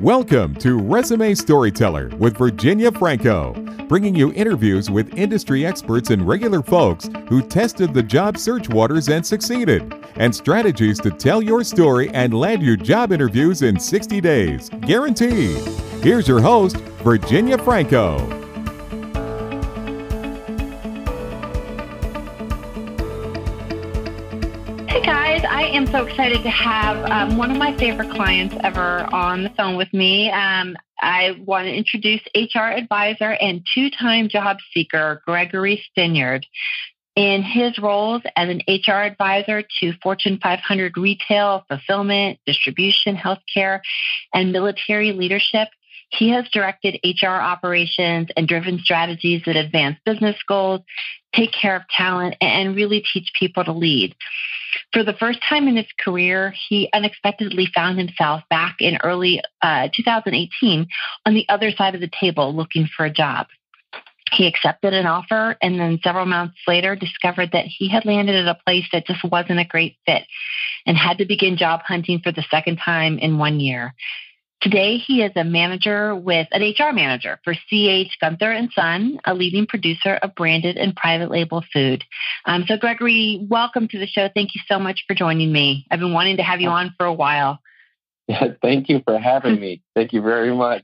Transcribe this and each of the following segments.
Welcome to Resume Storyteller with Virginia Franco, bringing you interviews with industry experts and regular folks who tested the job search waters and succeeded, and strategies to tell your story and land you job interviews in 60 days, guaranteed. Here's your host, Virginia Franco. Hey guys, I am so excited to have one of my favorite clients ever on the phone with me. I want to introduce HR advisor and two-time job seeker, Gregory in his roles as an HR advisor to Fortune 500 retail, fulfillment, distribution, healthcare, and military leadership. He has directed HR operations and driven strategies that advance business goals, take care of talent, and really teach people to lead. For the first time in his career, he unexpectedly found himself back in early 2018 on the other side of the table looking for a job. He accepted an offer and then several months later discovered that he had landed at a place that just wasn't a great fit and had to begin job hunting for the second time in 1 year. Today, he is an HR manager for Guenther Son, a leading producer of branded and private label food. So Gregory, welcome to the show. Thank you so much for joining me. I've been wanting to have you on for a while. Thank you for having me. Thank you very much.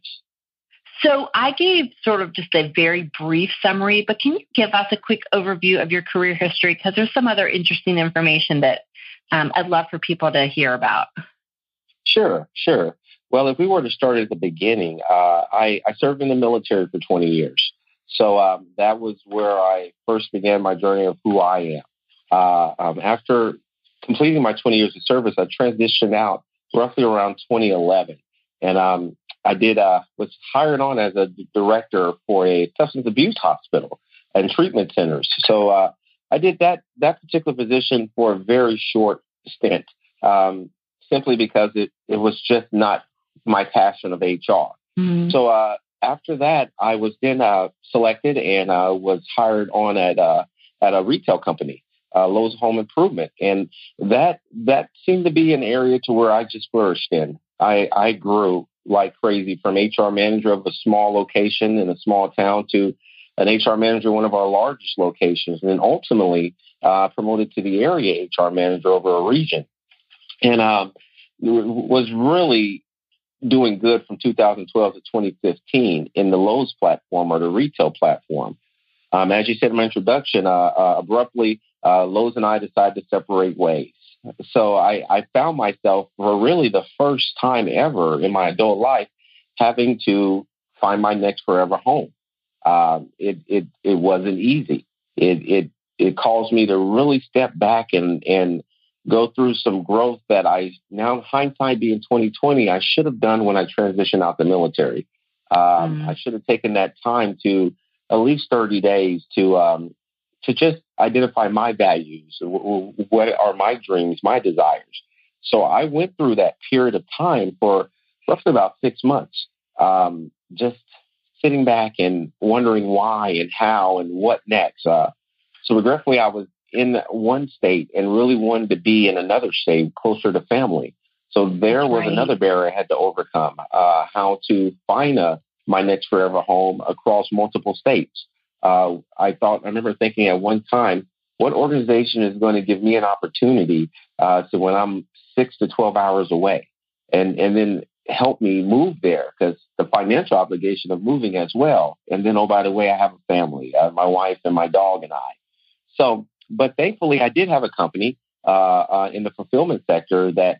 So I gave sort of just a very brief summary, but can you give us a quick overview of your career history? Because there's some other interesting information that I'd love for people to hear about. Sure. Well, if we were to start at the beginning, I served in the military for 20 years. So that was where I first began my journey of who I am. After completing my 20 years of service, I transitioned out roughly around 2011. And I was hired on as a director for a substance abuse hospital and treatment centers. So I did that particular position for a very short stint, simply because it was just not my passion of HR. Mm-hmm. So after that, I was then selected and was hired on at a retail company, Lowe's Home Improvement. And that seemed to be an area to where I just flourished in. I grew like crazy from HR manager of a small location in a small town to an HR manager of one of our largest locations, and then ultimately promoted to the area HR manager over a region. And was really doing good from 2012 to 2015 in the Lowe's platform or the retail platform. As you said in my introduction, abruptly, Lowe's and I decided to separate ways. So I found myself for really the first time ever in my adult life having to find my next forever home. It wasn't easy. It caused me to really step back and go through some growth that I now, hindsight being 2020, I should have done when I transitioned out the military. I should have taken that time to at least 30 days to just identify my values, what are my dreams, my desires. So I went through that period of time for roughly about 6 months, just sitting back and wondering why and how and what next. So regretfully, I was in one state and really wanted to be in another state closer to family. So there was another barrier I had to overcome, how to find my next forever home across multiple states. I remember thinking at one time, what organization is going to give me an opportunity to when I'm 6 to 12 hours away and then help me move there, because the financial obligation of moving as well. And then, oh, by the way, I have a family, my wife and my dog and I. So, but thankfully, I did have a company in the fulfillment sector that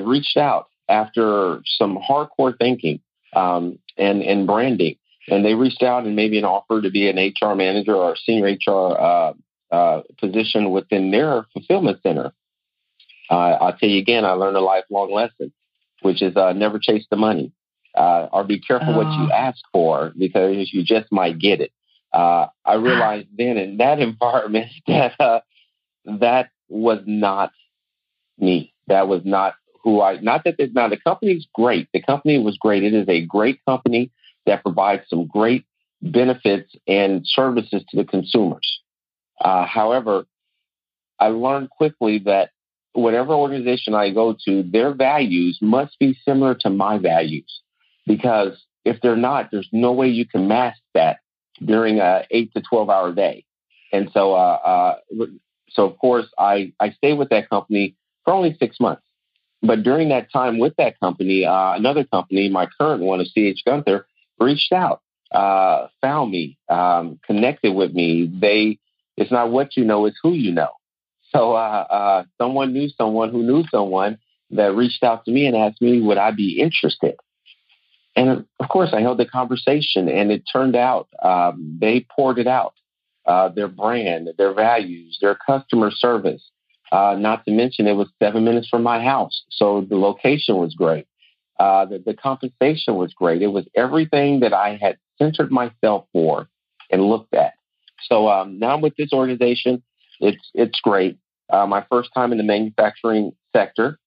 reached out after some hardcore thinking and branding. And they reached out and made me an offer to be an HR manager or a senior HR position within their fulfillment center. I'll tell you again, I learned a lifelong lesson, which is never chase the money or be careful what you ask for, because you just might get it. I realized then in that environment that was not me. That was not who the company's great. The company was great. It is a great company that provides some great benefits and services to the consumers. However, I learned quickly that whatever organization I go to, their values must be similar to my values. because if they're not, there's no way you can mask that during a 8 to 12-hour day. And so of course, I stayed with that company for only 6 months. But during that time with that company, another company, my current one of CH Guenther, reached out, found me, connected with me. It's not what you know, it's who you know. So someone knew someone who knew someone that reached out to me and asked me, would I be interested? And of course, I held the conversation, and it turned out they poured it out, their brand, their values, their customer service. Not to mention, it was 7 minutes from my house. So the location was great. The compensation was great. It was everything that I had centered myself for and looked at. So now with this organization, it's great. My first time in the manufacturing sector,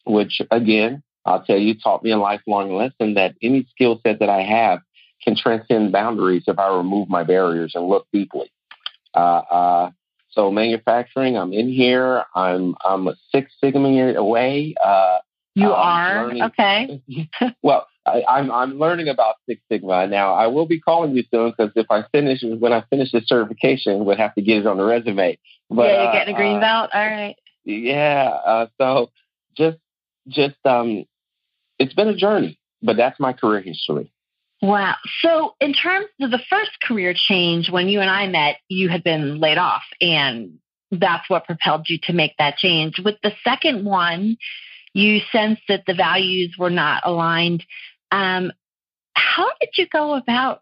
which again, I'll tell you, taught me a lifelong lesson that any skill set that I have can transcend boundaries if I remove my barriers and look deeply. So manufacturing, I'm in here. I'm a Six Sigma away. You are? Okay. Well, I'm learning about Six Sigma now. I will be calling you soon because when I finish this certification, we'll have to get it on the resume. But, yeah, you're getting a green belt. All right. Yeah. So just it's been a journey, but that's my career history. Wow. So in terms of the first career change, when you and I met, you had been laid off, and that's what propelled you to make that change. With the second one, you sensed that the values were not aligned. How did you go about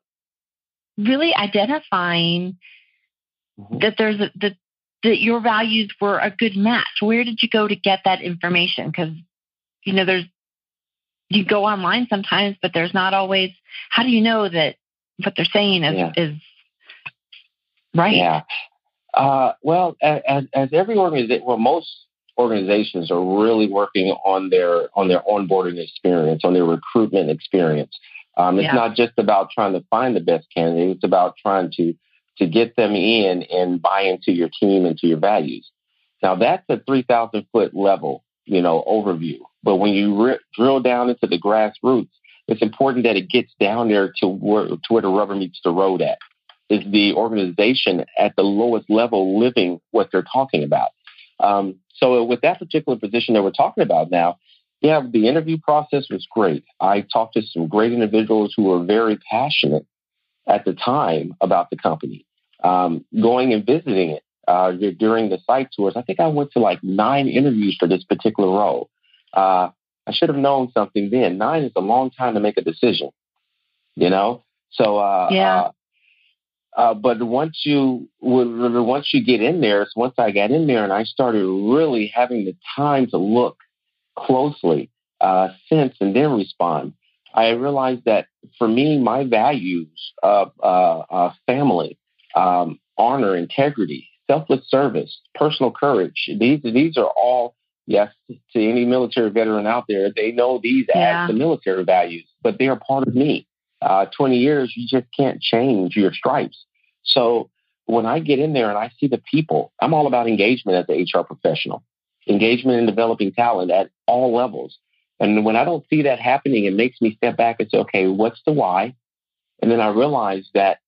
really identifying that that your values were a good match? Where did you go to get that information? Because, you go online sometimes, but there's not always. How do you know that what they're saying is right? Yeah. Well, as every organization, most organizations are really working on their onboarding experience, on their recruitment experience. It's not just about trying to find the best candidate. It's about trying to get them in and buy into your team and to your values. Now, that's a 3,000-foot level, overview. But when you drill down into the grassroots, it's important that it gets down there to where the rubber meets the road at. Is the organization at the lowest level living what they're talking about? So with that particular position that we're talking about now, the interview process was great. I talked to some great individuals who were very passionate at the time about the company, going and visiting it during the site tours. I think I went to like 9 interviews for this particular role. I should have known something then. 9 is a long time to make a decision, So, but once you get in there, once I got in there and I started really having the time to look closely, sense, and then respond, I realized that for me, my values of family, honor, integrity, selfless service, personal courage, these are all, yes, to any military veteran out there, they know these as the military values, but they are part of me. 20 years, you just can't change your stripes. So when I get in there and I see the people, I'm all about engagement as an HR professional, engagement in developing talent at all levels. And when I don't see that happening, it makes me step back and say, okay, what's the why? And then I realize that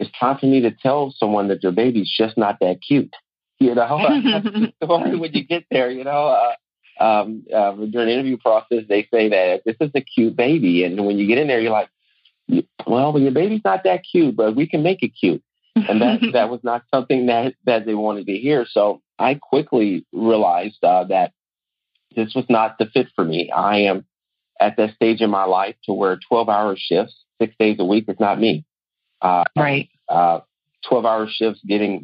it's time for me to tell someone that their baby's just not that cute. That's the story when you get there, during the interview process, they say that this is a cute baby. And when you get in there, you're like, well, your baby's not that cute, but we can make it cute. And that was not something that they wanted to hear. So I quickly realized that this was not the fit for me. I am at that stage in my life to where 12-hour shifts, 6 days a week is not me. Right. 12-hour shifts,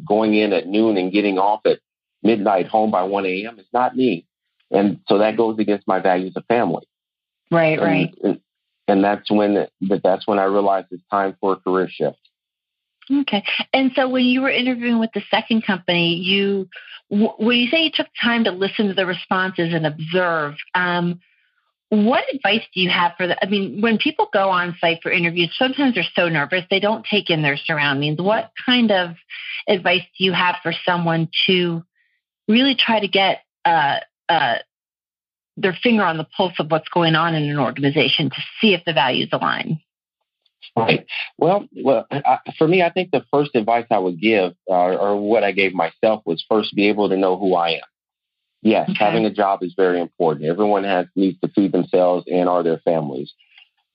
going in at noon and getting off at midnight, home by 1 a.m. is not me. And so that goes against my values of family. Right. And that's when I realized it's time for a career shift. Okay. And so when you were interviewing with the second company, when you say you took time to listen to the responses and observe, what advice do you have for that? I mean, when people go on site for interviews, sometimes they're so nervous, they don't take in their surroundings. What kind of advice do you have for someone to really try to get their finger on the pulse of what's going on in an organization to see if the values align. Right. Well, for me, I think the first advice I would give, or what I gave myself, was first be able to know who I am. Yes, having a job is very important. Everyone needs to feed themselves and or their families.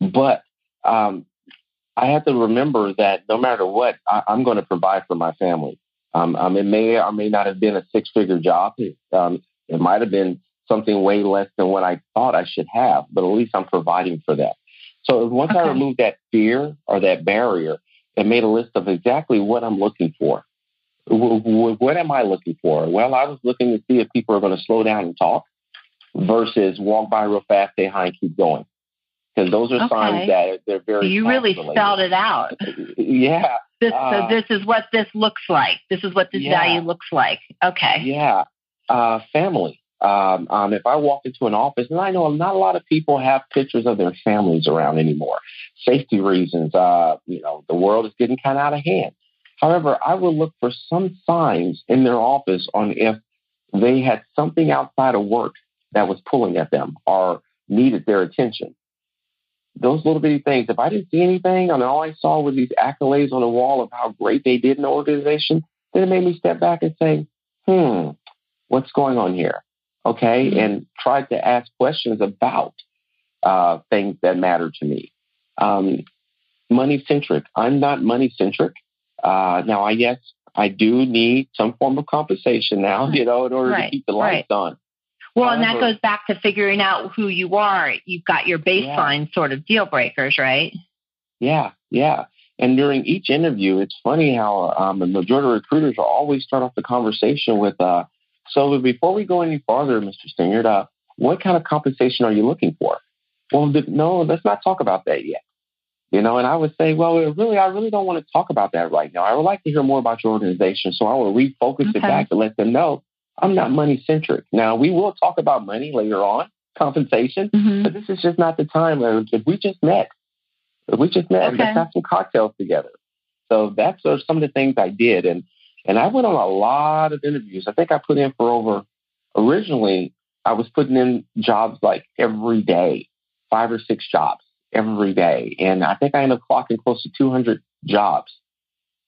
But I have to remember that no matter what, I'm going to provide for my family. It may or may not have been a six-figure job. It might have been something way less than what I thought I should have, but at least I'm providing for that. So once I removed that fear or that barrier and made a list of exactly what I'm looking for, what am I looking for? Well, I was looking to see if people are going to slow down and talk versus walk by real fast, say hi, and keep going. Because those are signs that they're very. You really spelled it out. Yeah. So this is what this looks like. This is what this value looks like. Okay. Yeah. Family. If I walk into an office, and I know not a lot of people have pictures of their families around anymore, safety reasons, the world is getting kind of out of hand. However, I will look for some signs in their office on if they had something outside of work that was pulling at them or needed their attention. Those little bitty things, if I didn't see anything and all I saw was these accolades on the wall of how great they did in the organization, then it made me step back and say, what's going on here? Okay, and try to ask questions about things that matter to me. Money-centric. I'm not money-centric. Now, I do need some form of compensation now, in order to keep the lights on. Well, and that goes back to figuring out who you are. You've got your baseline sort of deal breakers, right? Yeah. And during each interview, it's funny how the majority of recruiters will always start off the conversation with, so before we go any farther, Mr. Stingard, what kind of compensation are you looking for? Well, no, let's not talk about that yet. And I would say, well, I really don't want to talk about that right now. I would like to hear more about your organization. So I will refocus it back to let them know I'm not money-centric. Now, we will talk about money later on, compensation, but this is just not the time. If we just met, let's have some cocktails together. So that's some of the things I did. And I went on a lot of interviews. I think I put in for originally, I was putting in jobs like every day, 5 or 6 jobs every day. And I think I ended up clocking close to 200 jobs.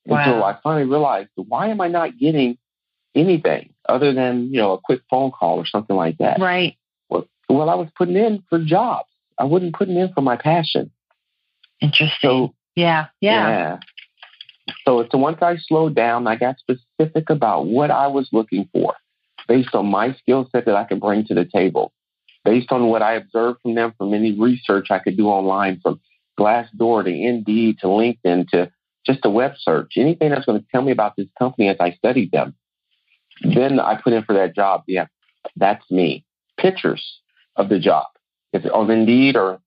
Wow. And so I finally realized, why am I not getting anything other than, a quick phone call or something like that? Right. Well, I was putting in for jobs. I wasn't putting in for my passion. Interesting. So, yeah. So once I slowed down, I got specific about what I was looking for based on my skill set that I could bring to the table, based on what I observed from them from any research I could do online, from Glassdoor to Indeed to LinkedIn to just a web search, anything that's going to tell me about this company as I studied them. Then I put in for that job. Yeah, that's me. Pictures of the job. If on Indeed or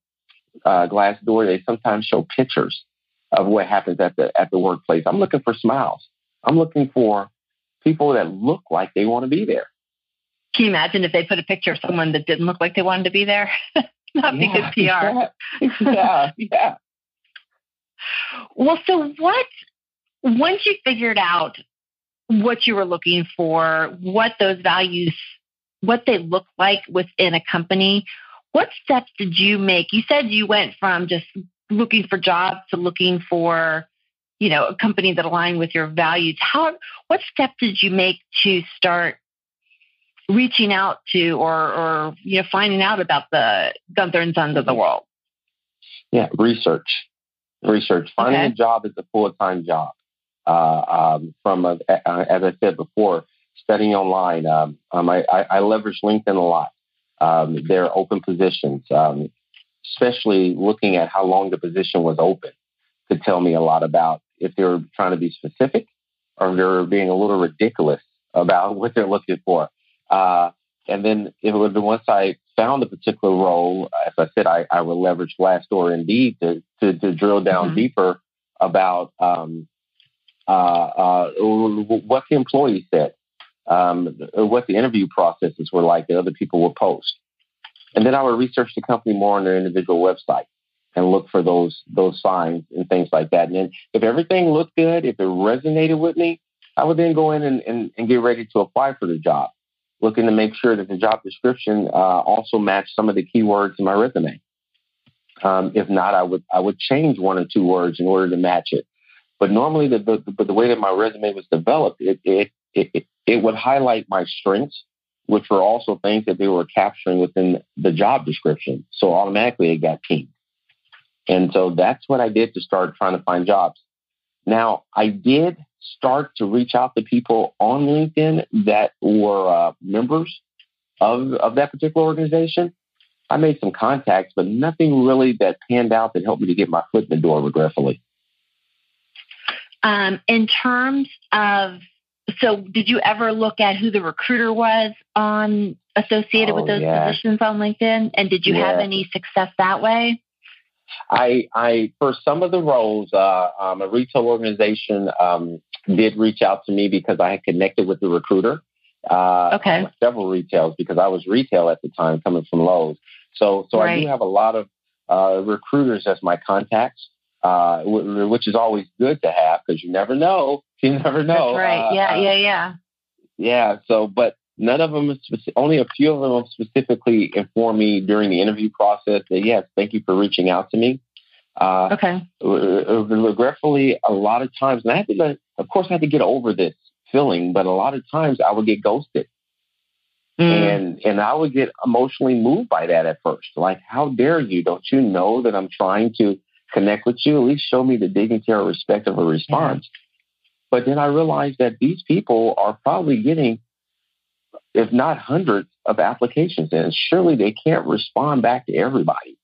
Glassdoor, they sometimes show pictures of what happens at the workplace. I'm looking for smiles. I'm looking for people that look like they want to be there. Can you imagine if they put a picture of someone that didn't look like they wanted to be there? Not be good PR. Yeah. Well, so once you figured out what you were looking for, what those values, what they look like within a company, what steps did you make? You said you went from just looking for jobs to looking for, a company that aligned with your values. What step did you make to start reaching out to or finding out about the Guenther Sons of the world? Yeah, research. Finding a job is a full-time job. As I said before, studying online. I leverage LinkedIn a lot. There are open positions, especially looking at how long the position was open could tell me a lot about if they're trying to be specific or if they're being a little ridiculous about what they're looking for. And then once I found a particular role, as I said, I would leverage Glassdoor Indeed to drill down deeper about what the employee said, what the interview processes were like that other people would post. And then I would research the company more on their individual website and look for those signs and things like that. And then if everything looked good, if it resonated with me, I would then go in and get ready to apply for the job. looking to make sure that the job description also matched some of the keywords in my resume. If not, I would change one or two words in order to match it. But normally, the way that my resume was developed, it would highlight my strengths, which were also things that they were capturing within the job description. So automatically, it got pinged. And so that's what I did to start trying to find jobs. Now, I did start to reach out to people on LinkedIn that were members of that particular organization. I made some contacts, but nothing really that panned out that helped me to get my foot in the door, regretfully. In terms of, so did you ever look at who the recruiter was associated with those positions on LinkedIn? And did you have any success that way? I for some of the roles, a retail organization did reach out to me because I had connected with the recruiter. Several retails, because I was retail at the time, coming from Lowe's. So right. I do have a lot of recruiters as my contacts, which is always good to have, because you never know. You never know. That's right. Yeah. So, but none of them, only a few of them specifically informed me during the interview process that, yes, thank you for reaching out to me. Regretfully, a lot of times, and I had to get over this feeling, but a lot of times I would get ghosted. And I would get emotionally moved by that at first. Like, how dare you? Don't you know that I'm trying to connect with you? At least show me the dignity or respect of a response. Yeah. But then I realized that these people are probably getting, if not hundreds of applications, and surely they can't respond back to everybody.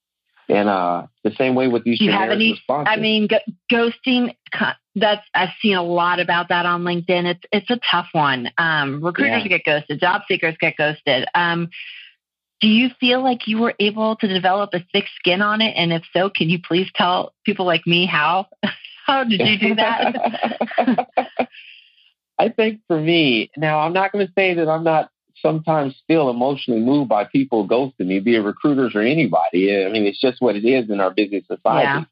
And the same way with these generic responses. I mean, ghosting, I've seen a lot about that on LinkedIn. It's a tough one. Recruiters get ghosted. Job seekers get ghosted. Do you feel like you were able to develop a thick skin on it? And if so, can you please tell people like me how? How did you do that? I think for me, now I'm not going to say that I'm not sometimes still emotionally moved by people ghosting me, be it recruiters or anybody. I mean, it's just what it is in our busy society.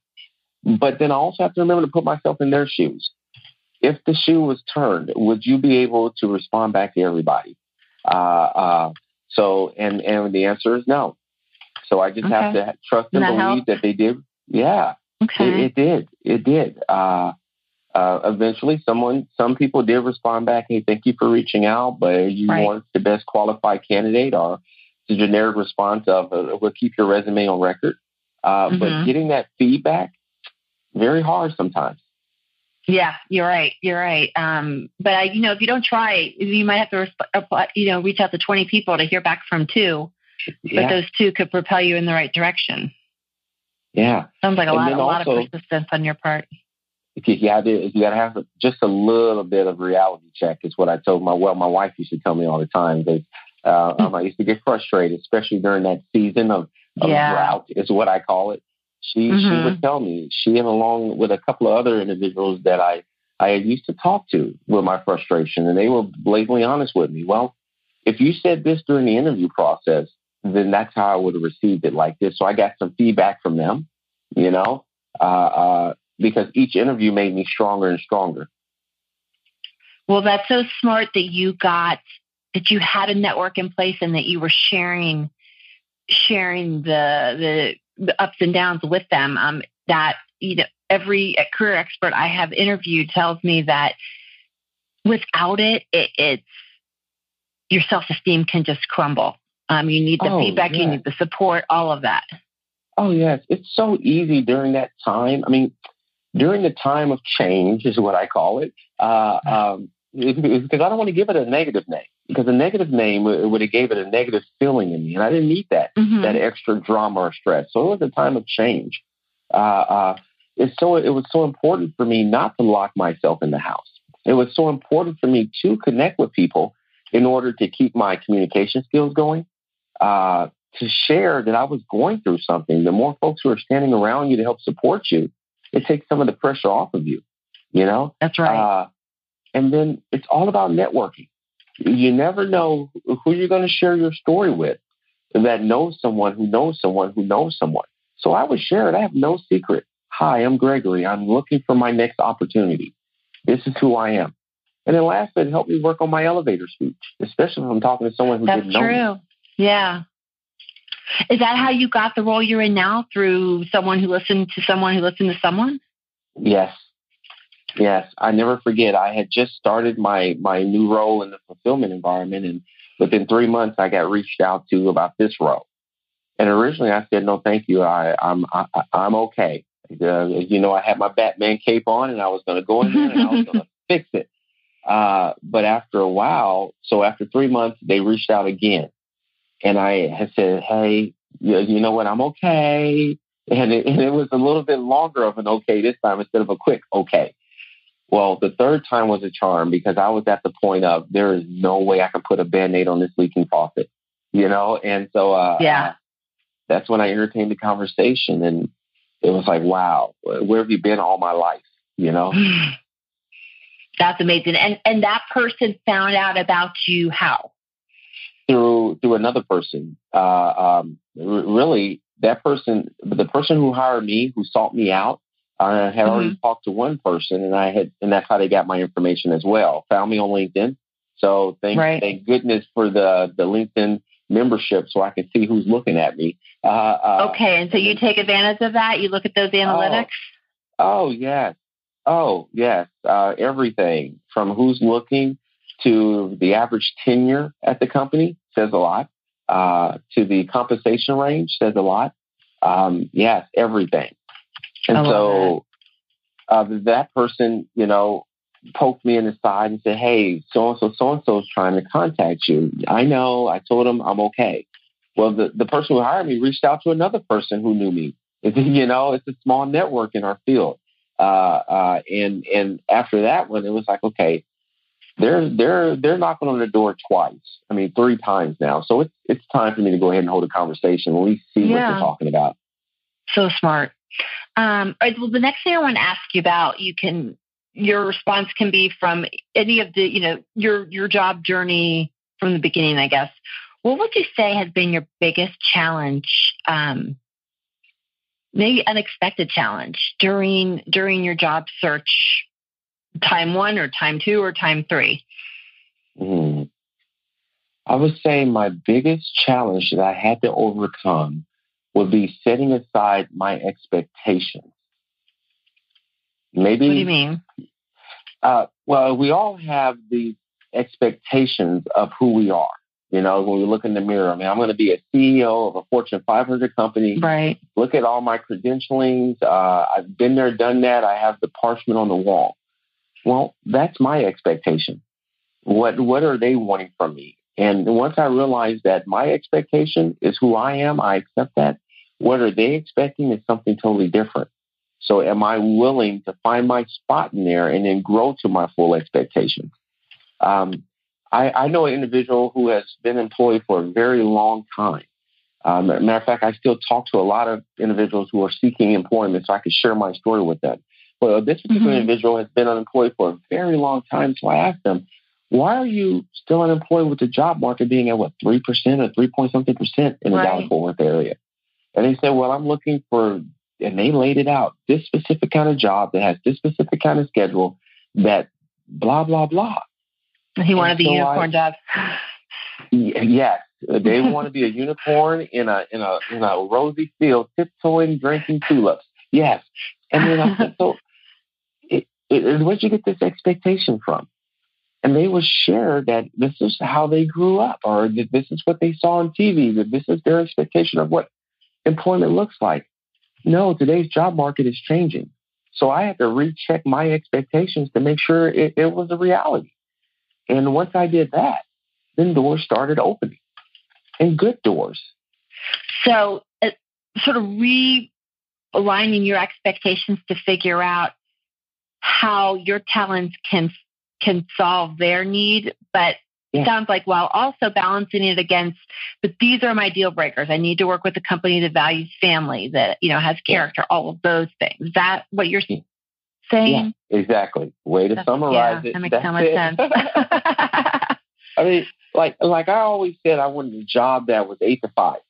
Yeah. But then I also have to remember to put myself in their shoes. If the shoe was turned, would you be able to respond back to everybody? So the answer is no. So I just have to trust and believe that they did. Yeah, it did. Eventually, some people did respond back, hey, thank you for reaching out, but you weren't the best qualified candidate, or the generic response of, we'll keep your resume on record. But getting that feedback, very hard sometimes. Yeah, you're right. But if you don't try, you might have to reach out to 20 people to hear back from 2. But those 2 could propel you in the right direction. Yeah. Sounds like a lot of persistence on your part. You got to have just a little bit of reality check, is what I told my wife used to tell me all the time. Because I used to get frustrated, especially during that season of drought, is what I call it. She would tell me, she and along with a couple of other individuals that I used to talk to with my frustration, and they were blatantly honest with me. Well, if you said this during the interview process, then that's how I would have received it, like this. So I got some feedback from them, because each interview made me stronger and stronger. Well, that's so smart that you had a network in place, and that you were sharing the ups and downs with them. That every career expert I have interviewed tells me that without it's your self-esteem can just crumble. You need the feedback, you need the support, all of that. Oh yes, it's so easy during that time. I mean, during the time of change is what I call it. Because I don't want to give it a negative name, because a negative name would have gave it a negative feeling in me, and I didn't need that extra drama or stress. So it was a time of change. It was so important for me not to lock myself in the house. It was so important for me to connect with people in order to keep my communication skills going, to share that I was going through something. The more folks who are standing around you to help support you, it takes some of the pressure off of you, That's right. And then it's all about networking. You never know who you're going to share your story with that knows someone who knows someone who knows someone. So I would share it. I have no secret. Hi, I'm Gregory. I'm looking for my next opportunity. This is who I am. And then lastly, it helped me work on my elevator speech, especially if I'm talking to someone who didn't know me. That's true. Yeah. Is that how you got the role you're in now, through someone who listened to someone who listened to someone? Yes. Yes. I never forget. I had just started my new role in the fulfillment environment, and within 3 months, I got reached out to about this role. And originally, I said, "No, thank you. I'm okay." I had my Batman cape on, and I was going to go in there and I was going to fix it. But after a while, so after 3 months, they reached out again, and I had said, "Hey, you know what? I'm okay." And it was a little bit longer of an okay this time instead of a quick okay. Well, the third time was a charm, because I was at the point of, there is no way I can put a Band-Aid on this leaking faucet, And so that's when I entertained the conversation, and it was like, wow, where have you been all my life? That's amazing. And that person found out about you how? Through another person. Really, the person who hired me, who sought me out, I had already talked to one person, and that's how they got my information as well. Found me on LinkedIn. So thank goodness for the LinkedIn membership, so I can see who's looking at me. Okay, and so you take advantage of that? You look at those analytics? Oh yes. Everything from who's looking to the average tenure at the company says a lot. To the compensation range says a lot. Yes, everything. And so that person, poked me in the side and said, "Hey, so-and-so is trying to contact you." I know. I told him I'm okay. Well, the person who hired me reached out to another person who knew me. It's a small network in our field. And after that one, it was like, okay, they're knocking on the door twice. I mean, 3 times now. So it's time for me to go ahead and hold a conversation. At least see what they're talking about. So smart. All right, well, the next thing I want to ask you about, your response can be from any of the, your job journey from the beginning, I guess. What would you say has been your biggest challenge, maybe unexpected challenge during your job search, time 1 or time 2 or time 3? I would say my biggest challenge that I had to overcome would be setting aside my expectations. Maybe. What do you mean? Well, we all have these expectations of who we are. When we look in the mirror, I'm going to be a CEO of a Fortune 500 company. Right. Look at all my credentialings. I've been there, done that. I have the parchment on the wall. Well, that's my expectation. What are they wanting from me? And once I realized that my expectation is who I am, I accept that. What are they expecting is something totally different. So am I willing to find my spot in there and then grow to my full expectations? I know an individual who has been employed for a very long time. Matter of fact, I still talk to a lot of individuals who are seeking employment, so I could share my story with them. Well, this particular individual has been unemployed for a very long time, so I asked them, "Why are you still unemployed with the job market being at 3% or 3-point-something% in the Dallas-Fort Worth area?" And they said, "Well, I'm looking for," and they laid it out, "this specific kind of job that has this specific kind of schedule that blah, blah, blah." He wanted the unicorn job. Yes, they want to be a unicorn in a rosy field, tiptoeing, drinking tulips. Yes, and then I said, "So, where'd you get this expectation from?" And they would share that this is how they grew up, or that this is what they saw on TV, that this is their expectation of what employment looks like. No, today's job market is changing. So I had to recheck my expectations to make sure it was a reality. And once I did that, then doors started opening, and good doors. So sort of realigning your expectations to figure out how your talents can solve their need, but it sounds like while also balancing it against, but these are my deal breakers. I need to work with a company that values family, that has character, all of those things. Is that what you're saying? Yeah, exactly. Way to summarize it. That makes so much sense. I mean, like I always said, I wanted a job that was 8 to 5.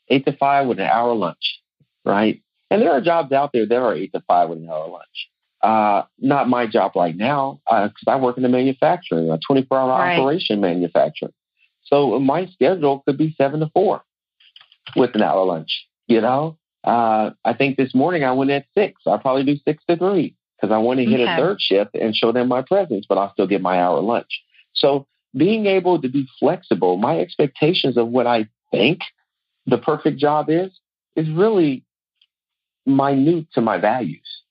8 to 5 with an hour lunch, right? And there are jobs out there that are 8 to 5 with an hour lunch. Not my job right now, because I work in the manufacturing, a 24-hour operation manufacturing. So my schedule could be 7 to 4 with an hour lunch. I think this morning I went at 6. I'll probably do 6 to 3 because I want to hit a third shift and show them my presence, but I'll still get my hour lunch. So being able to be flexible, my expectations of what I think the perfect job is really minute to my values.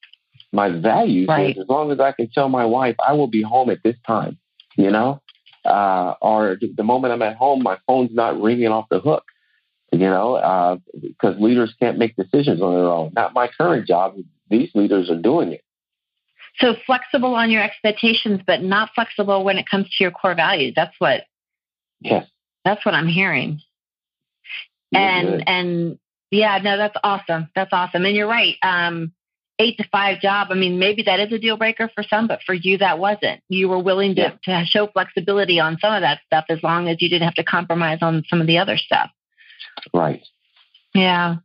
My values is as long as I can tell my wife I will be home at this time, or the moment I'm at home, my phone's not ringing off the hook, because leaders can't make decisions on their own. Not my current job. These leaders are doing it. So flexible on your expectations, but not flexible when it comes to your core values. That's what I'm hearing. And yeah, no, that's awesome. That's awesome. And you're right. 8 to 5 job. I mean, maybe that is a deal breaker for some, but for you, that wasn't. You were willing to show flexibility on some of that stuff as long as you didn't have to compromise on some of the other stuff. Right. Yeah.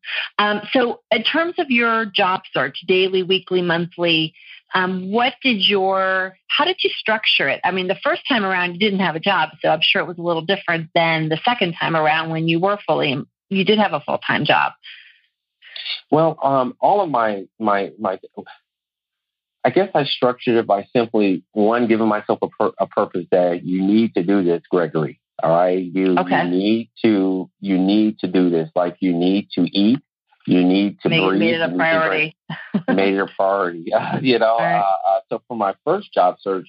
So in terms of your job search, daily, weekly, monthly, how did you structure it? I mean, the first time around, you didn't have a job, so I'm sure it was a little different than the second time around when you did have a full-time job. Well, all of my, I guess I structured it by simply, one, giving myself a purpose that you need to do this, Gregory. All right. You need to do this. Like you need to eat. You need to breathe. Made it a priority. Made it a priority. So for my first job search,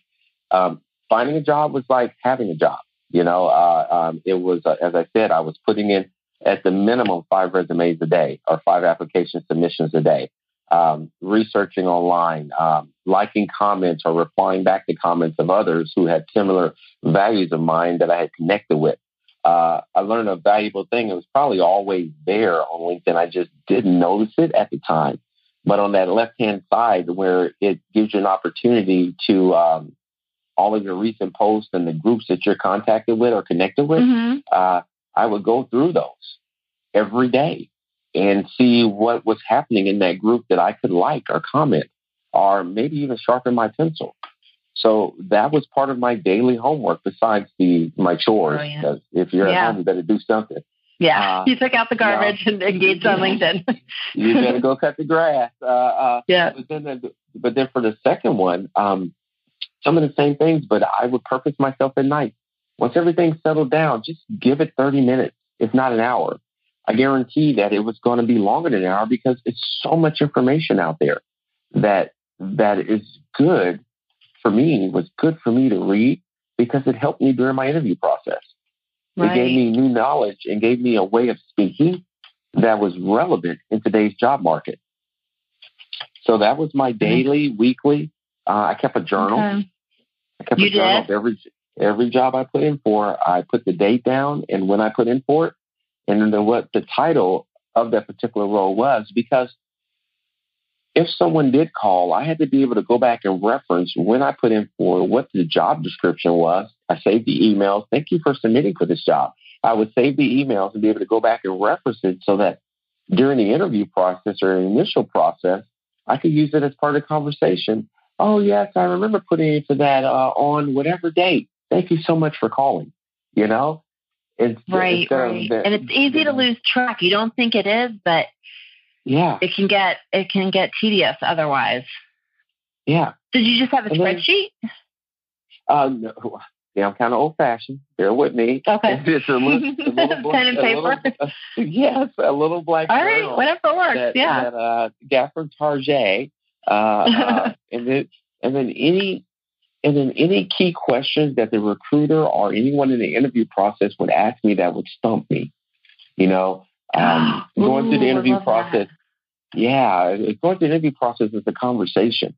finding a job was like having a job. It was, as I said, I was putting in at the minimum 5 resumes a day or 5 application submissions a day, researching online, liking comments or replying back to comments of others who had similar values of mine that I had connected with. I learned a valuable thing. It was probably always there on LinkedIn. I just didn't notice it at the time. But on that left-hand side where it gives you an opportunity to all of your recent posts and the groups that you're contacted with or connected with, I would go through those every day and see what was happening in that group that I could like or comment or maybe even sharpen my pencil. So that was part of my daily homework besides my chores. Because if you're at home, you better do something. Yeah, you took out the garbage and engaged on LinkedIn. You better go cut the grass. But then for the second one, some of the same things, but I would purpose myself at night. Once everything settled down, just give it 30 minutes, if not an hour. I guarantee that it was going to be longer than an hour because it's so much information out there that is good for me, was good for me to read because it helped me during my interview process. It gave me new knowledge and gave me a way of speaking that was relevant in today's job market. So that was my daily, weekly. I kept a journal. I kept a journal of every job I put in for. I put the date down and when I put in for it, and then what the title of that particular role was. Because if someone did call, I had to be able to go back and reference when I put in for what the job description was. I saved the emails. Thank you for submitting for this job. I would save the emails and be able to go back and reference it so that during the interview process or the initial process, I could use it as part of the conversation. Oh, yes, I remember putting in for that on whatever date. Thank you so much for calling. It's right. And it's easy to lose track. You don't think it is, but it can get tedious otherwise. Yeah. Did you just have a spreadsheet? No. Yeah, I'm kind of old-fashioned. Bear with me. Okay. It's a little pen and paper. Yes, a little black. All right, whatever works. That Gaffer Target, and then any key questions that the recruiter or anyone in the interview process would ask me that would stump me. Going through the interview process. Going through the interview process is a conversation.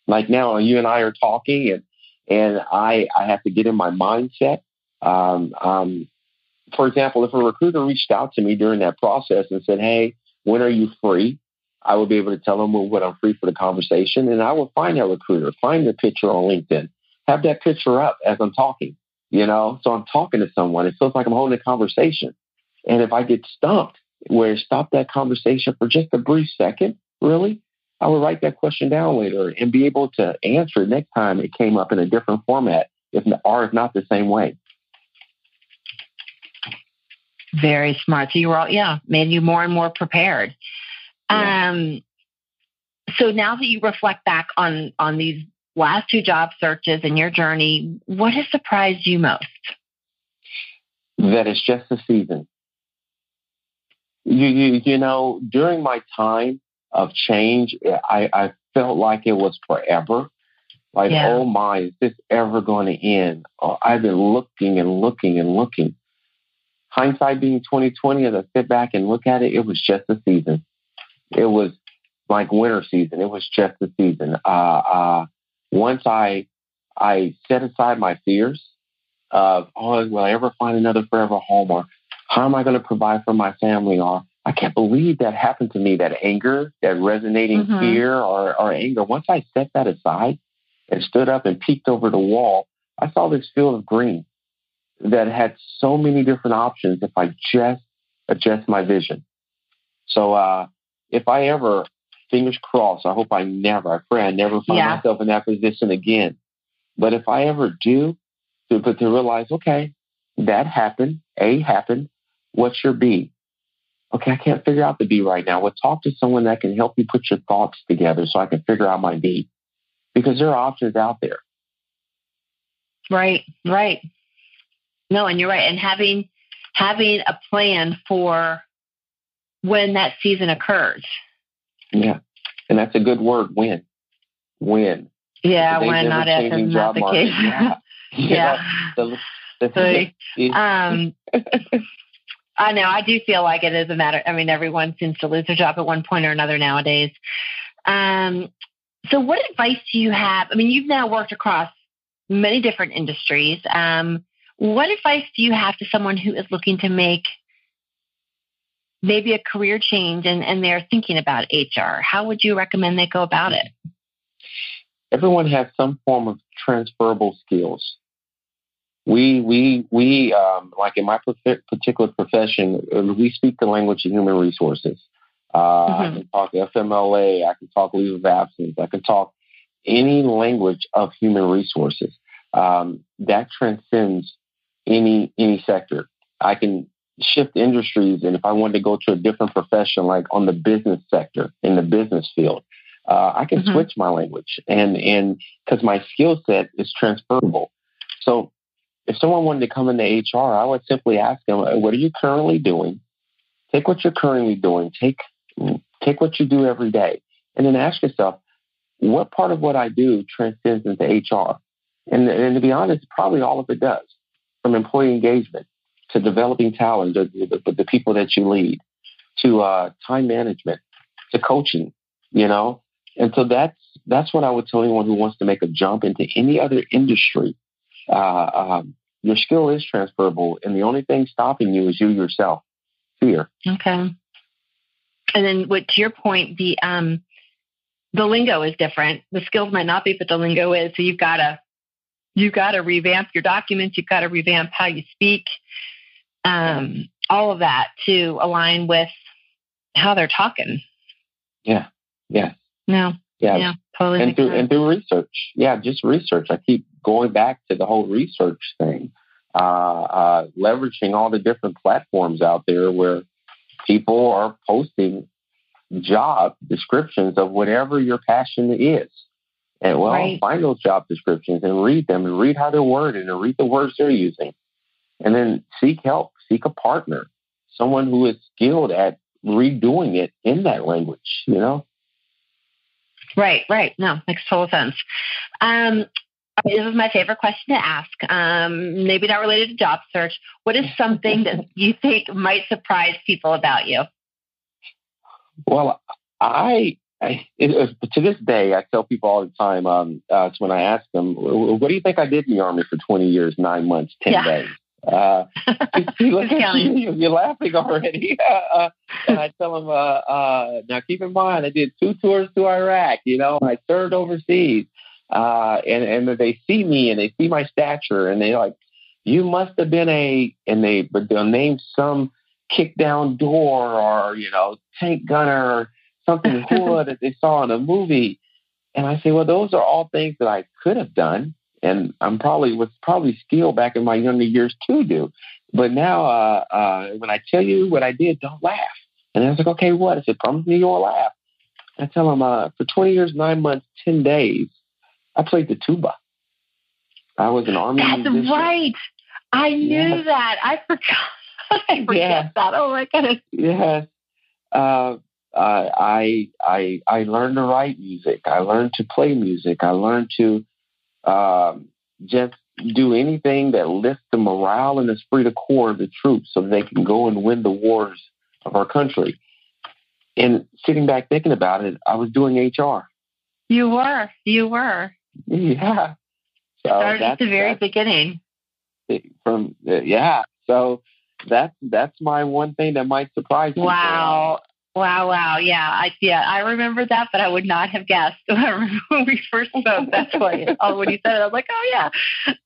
Like now, you and I are talking, and I have to get in my mindset. For example, if a recruiter reached out to me during that process and said, "Hey, when are you free?" I would be able to tell them when I'm free for the conversation, and I will find that recruiter, find the picture on LinkedIn, have that picture up as I'm talking. So I'm talking to someone. It feels like I'm holding a conversation. And if I get stumped, where stop that conversation for just a brief second, really, I would write that question down later and be able to answer it next time it came up in a different format, if not the same way. Very smart. So you were made you more and more prepared. Yeah. So now that you reflect back on these last 2 job searches and your journey, what has surprised you most? That it's just a season. You know, during my time of change, I felt like it was forever. Like, oh my, is this ever going to end? Oh, I've been looking and looking and looking. Hindsight being 2020, as I sit back and look at it, it was just a season. It was like winter season. It was just a season. Once I set aside my fears of, will I ever find another forever home, or how am I going to provide for my family, or I can't believe that happened to me, that anger, that resonating fear or anger. Once I set that aside and stood up and peeked over the wall, I saw this field of green that had so many different options if I just adjust my vision. So if I ever, fingers crossed, I pray I never find myself in that position again. But if I ever do, to realize, okay, that happened, A happened, what's your B? Okay, I can't figure out the B right now. Well, talk to someone that can help you put your thoughts together so I can figure out my B. Because there are options out there. Right. No, and you're right. And having a plan for when that season occurs. Yeah. And that's a good word, when. Yeah, when, not if, is not the case. I know. I do feel like it is a matter. I mean, everyone seems to lose their job at one point or another nowadays. So what advice do you have? I mean, you've now worked across many different industries. What advice do you have to someone who is looking to make maybe a career change and they're thinking about HR? How would you recommend they go about it? Everyone has some form of transferable skills. We like in my particular profession, we speak the language of human resources. I can talk FMLA, I can talk leave of absence, I can talk any language of human resources. That transcends any sector. I can shift industries, and if I wanted to go to a different profession, like on the business sector, in the business field, I can switch my language, and because my skill set is transferable. So if someone wanted to come into HR, I would simply ask them, what are you currently doing? Take what you're currently doing. Take what you do every day. And then ask yourself, what part of what I do transcends into HR? And to be honest, probably all of it does. From employee engagement to developing talent, the people that you lead, to time management, to coaching, you know? And so that's what I would tell anyone who wants to make a jump into any other industry. Your skill is transferable, and the only thing stopping you is you yourself. Fear. Okay. And then, to your point, the lingo is different. The skills might not be, but the lingo is. So you've got to revamp your documents. You've got to revamp how you speak. All of that to align with how they're talking. Yeah. Yeah. No. Yeah. Totally. And through research. Yeah, just research. I keep going back to the whole research thing. Leveraging all the different platforms out there where people are posting job descriptions of whatever your passion is. And find those job descriptions and read them and read how they're worded and read the words they're using. And then seek help, seek a partner, someone who is skilled at redoing it in that language, you know? Right. No, makes total sense. This is my favorite question to ask. Maybe not related to job search. What is something that you think might surprise people about you? Well, to this day, I tell people all the time, it's when I ask them, what do you think I did in the Army for 20 years, 9 months, 10 days? Look at you're laughing already. And I tell them, now keep in mind, I did 2 tours to Iraq, you know, I served overseas. And they see me and they see my stature and they're like, you must have been they'll name some kick down door or, you know, tank gunner or something cool that they saw in a movie. And I say, well, those are all things that I could have done. And was probably still back in my younger years to do. But now, when I tell you what I did, don't laugh. And I was like, okay, what? I said, promise me you won't laugh. I tell them, for 20 years, 9 months, 10 days, I played the tuba. I was an army musician. That's right. I knew that. I forgot. I forget that. Oh my goodness. Yes. I learned to write music. I learned to play music. I learned to just do anything that lifts the morale and the esprit de corps of the troops so they can go and win the wars of our country. And sitting back thinking about it, I was doing HR. You were. Yeah. So started at the very beginning. So that's my one thing that might surprise people. Wow. Yeah, I remember that, but I would not have guessed. I remember when we first spoke. That's why when you said it, I was like, oh yeah.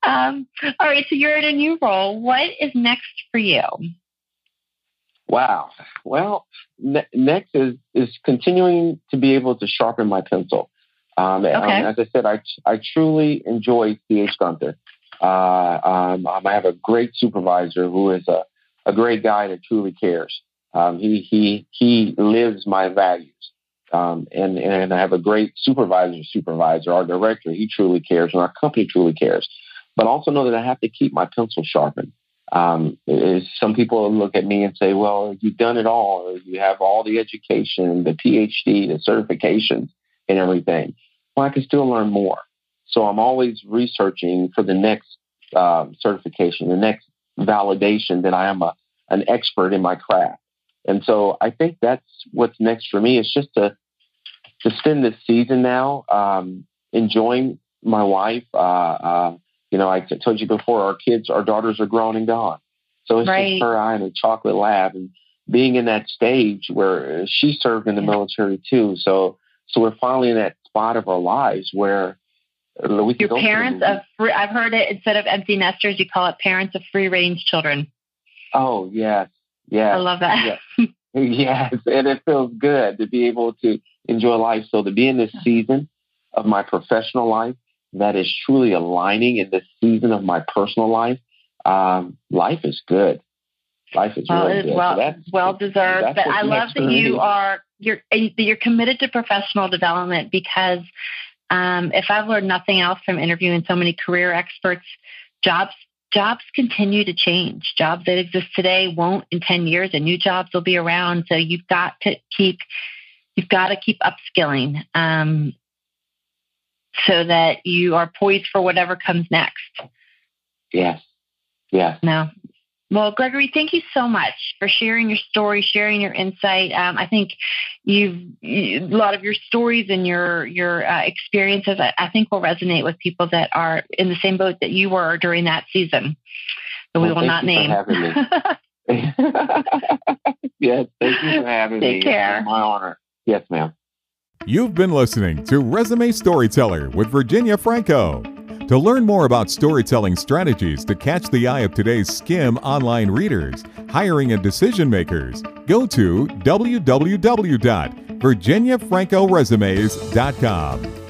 All right, so you're in a new role. What is next for you? Wow. Well, next is continuing to be able to sharpen my pencil. As I said, I truly enjoy C.H. Guenther. I have a great supervisor who is a great guy that truly cares. He lives my values. And I have a great supervisor, our director. He truly cares, and our company truly cares. But also know that I have to keep my pencil sharpened. Some people look at me and say, well, you've done it all. You have all the education, the PhD, the certifications, and everything. Well, I can still learn more. So I'm always researching for the next certification, the next validation that I am an expert in my craft. And so I think that's what's next for me is just to spend this season now enjoying my wife. I told you before, our daughters are grown and gone. So it's just her, I, and a chocolate lab, and being in that stage where she served in the military too. So we're finally in that spot of our lives where we can go. Parents of I've heard it, instead of empty nesters, you call it parents of free range children. Oh, yes. Yeah. I love that. Yes. And it feels good to be able to enjoy life. So to be in this season of my professional life that is truly aligning in this season of my personal life, life is good. Life is really good. Well deserved. But I love that you're committed to professional development, because if I've learned nothing else from interviewing so many career experts, jobs continue to change. Jobs that exist today won't in 10 years, and new jobs will be around. So you've got to keep upskilling so that you are poised for whatever comes next. Yes. No. Well, Gregory, thank you so much for sharing your story, sharing your insight. I think a lot of your stories and your experiences, I think, will resonate with people that are in the same boat that you were during that season. So we will not name. Thank you for having me. Yes, thank you for having me. Take care. It's my honor. Yes, ma'am. You've been listening to Resume Storyteller with Virginia Franco. To learn more about storytelling strategies to catch the eye of today's SCIM online readers, hiring and decision makers, go to www.virginiafrancoresumes.com.